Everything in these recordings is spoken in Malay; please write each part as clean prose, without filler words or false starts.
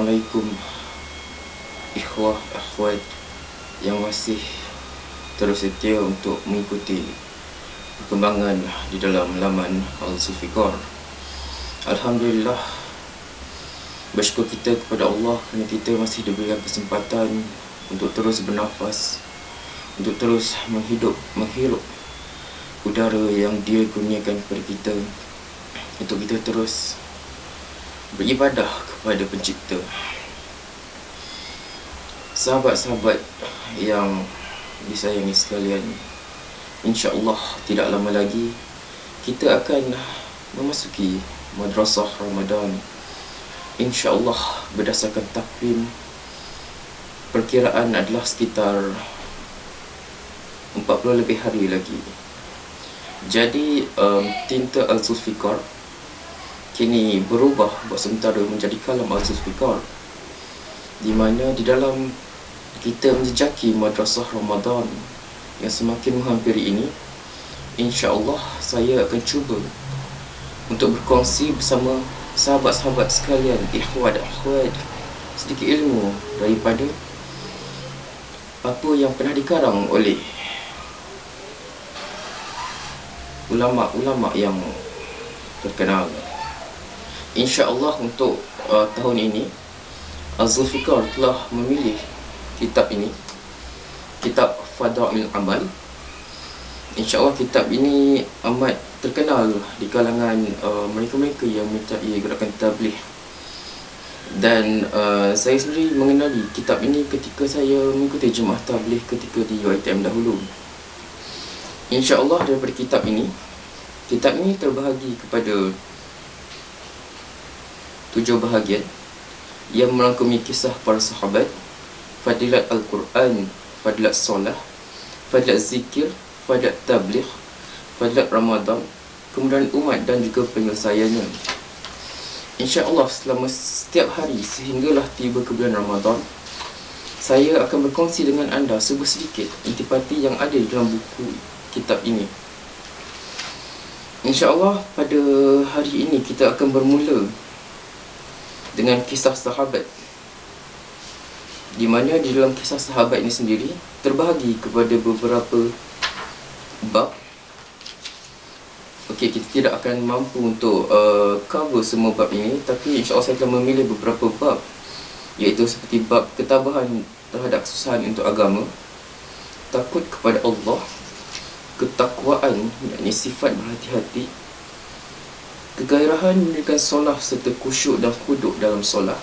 Assalamualaikum ikhwah akhwat yang masih terus setia untuk mengikuti perkembangan di dalam laman Al-Zulfikar. Alhamdulillah, bersyukur kita kepada Allah kerana kita masih diberikan kesempatan untuk terus bernafas, untuk terus menghirup udara yang Dia kurniakan kepada kita, untuk kita terus beribadah kepada Pencipta. Sahabat-sahabat yang disayangi sekalian, insya-Allah tidak lama lagi kita akan memasuki Madrasah Ramadan. InsyaAllah berdasarkan takvim, perkiraan adalah sekitar 40 lebih hari lagi. Jadi tinta Al-Zulfikar kini berubah buat sementara menjadi kalam Al-Zulfikar, di mana di dalam kita menjejaki Madrasah Ramadan yang semakin menghampiri ini, insya-Allah saya akan cuba untuk berkongsi bersama sahabat-sahabat sekalian, ikhwah dan akhwat, sedikit ilmu daripada apa yang pernah dikarang oleh ulama-ulama yang terkenal. InsyaAllah untuk tahun ini Al-Zulfikar telah memilih kitab ini, kitab Fadail Amal. InsyaAllah kitab ini amat terkenal di kalangan mereka-mereka yang menyertai gerakan tabligh. Dan saya sendiri mengenali kitab ini ketika saya mengikuti jemaah tabligh ketika di UiTM dahulu. InsyaAllah daripada kitab ini terbahagi kepada 7 bahagian yang merangkumi kisah para sahabat, fadilat Al-Quran, fadilat solat, fadilat zikir, fadilat tabligh, fadilat Ramadan, kemudian umat dan juga penyelesaiannya. InsyaAllah selama setiap hari sehinggalah tiba ke bulan Ramadan, saya akan berkongsi dengan anda sedikit intipati yang ada di dalam buku kitab ini. InsyaAllah pada hari ini kita akan bermula dengan kisah sahabat, di mana di dalam kisah sahabat ini sendiri terbahagi kepada beberapa bab. Okey, kita tidak akan mampu untuk cover semua bab ini, tapi insya-Allah saya akan memilih beberapa bab, iaitu seperti bab ketabahan terhadap kesusahan untuk agama, takut kepada Allah, ketakwaan, yakni sifat berhati-hati, kegairahan mendirikan solat serta khusyuk dan khuduk dalam solat,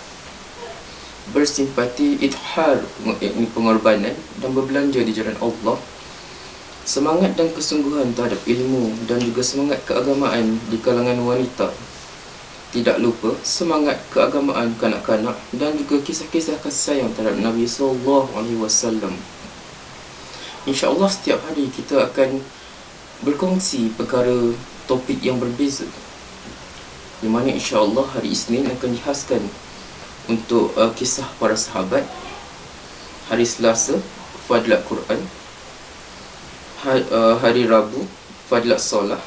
bersimpati, ithar, yakni pengorbanan dan berbelanja di jalan Allah, semangat dan kesungguhan terhadap ilmu dan juga semangat keagamaan di kalangan wanita, tidak lupa semangat keagamaan kanak-kanak dan juga kisah-kisah kasih sayang terhadap Nabi SAW. InsyaAllah setiap hari kita akan berkongsi perkara topik yang berbeza, di mana insyaAllah hari Isnin akan dihaskan untuk kisah para sahabat, hari Selasa fadilat Quran, hari Rabu fadilat solat,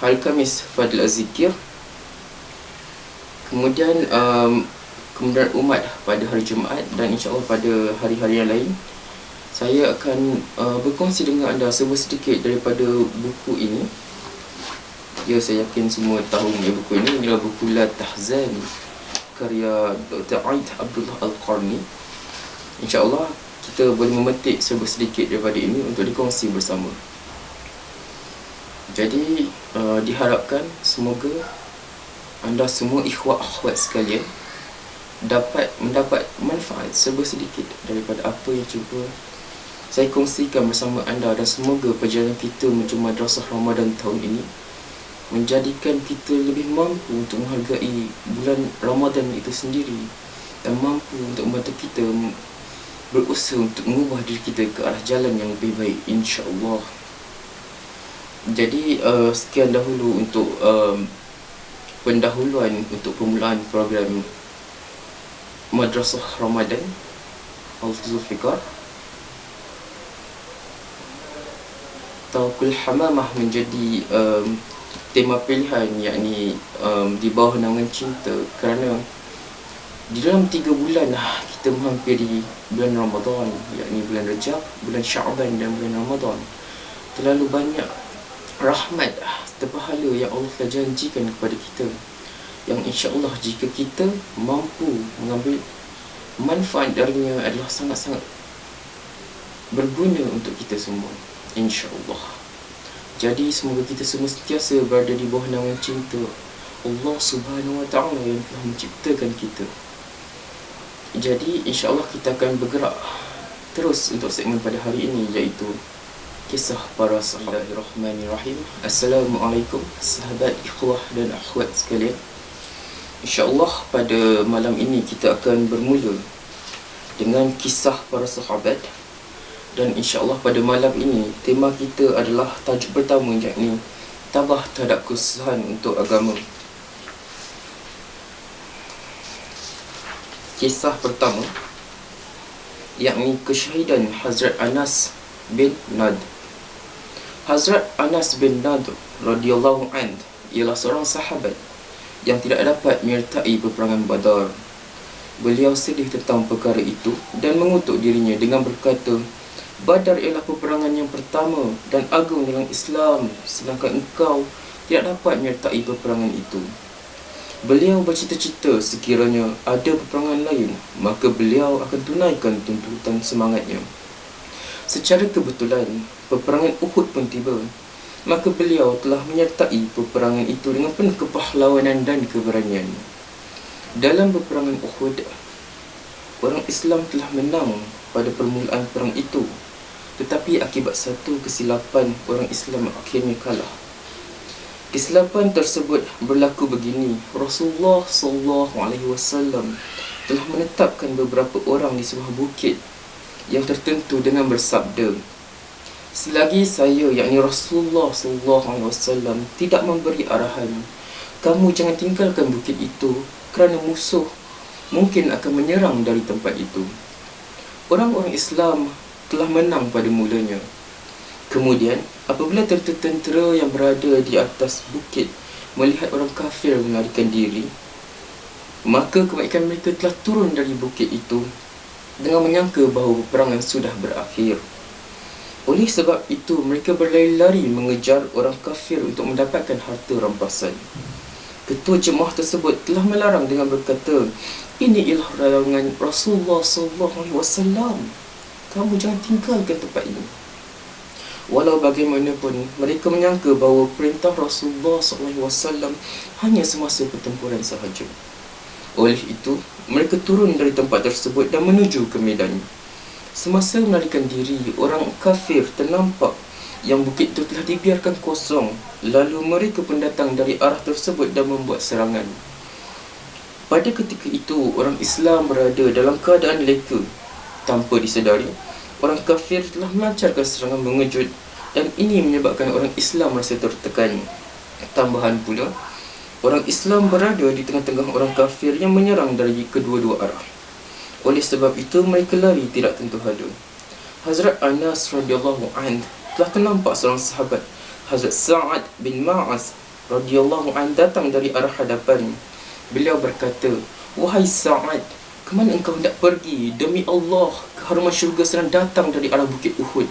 hari Khamis fadilat zikir, kemudian umat pada hari Jumaat, dan insyaAllah pada hari-hari yang lain saya akan berkongsi dengan anda sedikit daripada buku ini. Ya, saya yakin semua tahu buku ini. Inilah buku La Tahzan, karya Dr. Aid Abdullah Al-Qarni. InsyaAllah kita boleh memetik sedikit daripada ini untuk dikongsi bersama. Jadi diharapkan semoga anda semua ikhwah akhwat sekalian dapat mendapat manfaat sedikit daripada apa yang cuba saya kongsikan bersama anda, dan semoga perjalanan kita menuju Madrasah Ramadan tahun ini menjadikan kita lebih mampu untuk menghargai bulan Ramadan itu sendiri, dan mampu untuk membantu kita berusaha untuk mengubah diri kita ke arah jalan yang lebih baik, insya-Allah. Jadi sekian dahulu untuk pendahuluan untuk permulaan program Madrasah Ramadan Al-Zulfikar. Tawakkul Hamamah menjadi tema pilihan, yakni di bawah naungan cinta, kerana Di dalam 3 bulan kita menghampiri bulan Ramadan, yakni bulan Rajab, bulan Sya'ban dan bulan Ramadan. Terlalu banyak rahmat serta pahala yang Allah telah janjikan kepada kita, yang insya-Allah jika kita mampu mengambil manfaat darinya adalah sangat-sangat berguna untuk kita semua, insya-Allah. Jadi semoga kita semua sentiasa berada di bawah naungan cinta Allah Subhanahu Wa Taala yang telah menciptakan kita. Jadi insya-Allah kita akan bergerak terus untuk segmen pada hari ini, iaitu kisah para sahabat. Bismillahirrahmanirrahim. Assalamualaikum sahabat, ikhwah dan akhwat sekalian. InsyaAllah pada malam ini kita akan bermula dengan kisah para sahabat. Dan insyaAllah pada malam ini tema kita adalah tajuk pertama, yakni tabah terhadap kesusahan untuk agama. Kisah pertama yakni kesyahidan Hazrat Anas bin Nadr. Hazrat Anas bin Nadr radhiyallahu anhu ialah seorang sahabat yang tidak dapat menyertai peperangan Badar. Beliau sedih tentang perkara itu dan mengutuk dirinya dengan berkata, Badar ialah peperangan yang pertama dan agung dalam Islam, sedangkan engkau tidak dapat menyertai peperangan itu. Beliau bercita-cita sekiranya ada peperangan lain, maka beliau akan tunaikan tuntutan semangatnya. Secara kebetulan, peperangan Uhud pun tiba. Maka beliau telah menyertai peperangan itu dengan penuh kepahlawanan dan keberanian. Dalam peperangan Uhud, orang Islam telah menang pada permulaan perang itu, tetapi akibat satu kesilapan, orang Islam akhirnya kalah. Kesilapan tersebut berlaku begini: Rasulullah SAW telah menetapkan beberapa orang di sebuah bukit yang tertentu dengan bersabda, selagi saya, yakni Rasulullah SAW, tidak memberi arahan, kamu jangan tinggalkan bukit itu, kerana musuh mungkin akan menyerang dari tempat itu. Orang-orang Islam telah menang pada mulanya. Kemudian, apabila tentera yang berada di atas bukit melihat orang kafir melarikan diri, maka kebaikan mereka telah turun dari bukit itu dengan menyangka bahawa peperangan sudah berakhir. Oleh sebab itu, mereka berlari-lari mengejar orang kafir untuk mendapatkan harta rampasan. Ketua jemaah tersebut telah melarang dengan berkata, ini ialah larangan Rasulullah SAW. Kamu jangan tinggalkan tempat ini. Walau bagaimanapun, mereka menyangka bahawa perintah Rasulullah SAW hanya semasa pertempuran sahaja. Oleh itu, mereka turun dari tempat tersebut dan menuju ke medan. Semasa melarikan diri, orang kafir ternampak yang bukit itu telah dibiarkan kosong. Lalu mereka pun datang dari arah tersebut dan membuat serangan. Pada ketika itu, orang Islam berada dalam keadaan leka. Tanpa disedari, orang kafir telah melancarkan serangan mengejut, dan ini menyebabkan orang Islam merasa tertekan. Tambahan pula, orang Islam berada di tengah-tengah orang kafir yang menyerang dari kedua-dua arah. Oleh sebab itu, mereka lari tidak tentu hadu. Hazrat Anas radhiyallahu anhu telah ternampak seorang sahabat, Hazrat Sa'ad bin Ma'az radhiyallahu anhu, datang dari arah hadapan. Beliau berkata, wahai Sa'ad, ke mana engkau hendak pergi? Demi Allah, keharuman syurga sedang datang dari arah bukit Uhud.